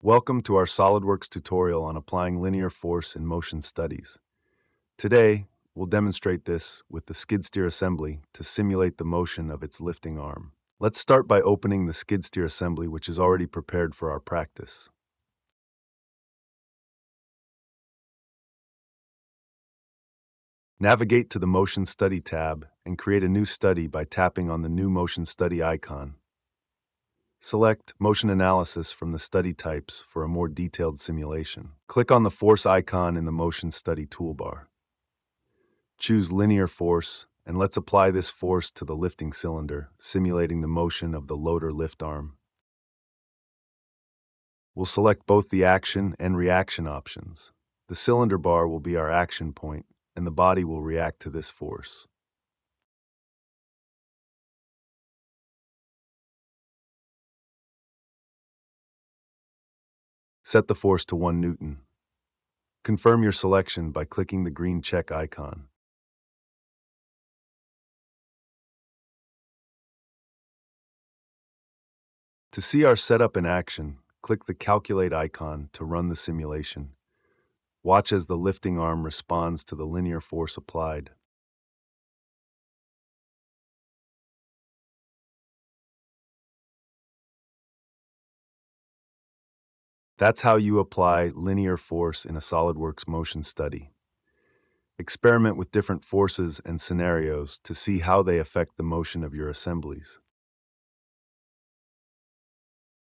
Welcome to our SolidWorks tutorial on applying linear force in motion studies. Today, we'll demonstrate this with the skid steer assembly to simulate the motion of its lifting arm. Let's start by opening the skid steer assembly, which is already prepared for our practice. Navigate to the Motion Study tab and create a new study by tapping on the new Motion Study icon. Select Motion Analysis from the study types for a more detailed simulation. Click on the force icon in the Motion Study toolbar. Choose Linear Force, and let's apply this force to the lifting cylinder, simulating the motion of the loader lift arm. We'll select both the action and reaction options. The cylinder bar will be our action point, and the body will react to this force. Set the force to 1 Newton. Confirm your selection by clicking the green check icon. To see our setup in action, click the Calculate icon to run the simulation. Watch as the lifting arm responds to the linear force applied. That's how you apply linear force in a SolidWorks motion study. Experiment with different forces and scenarios to see how they affect the motion of your assemblies.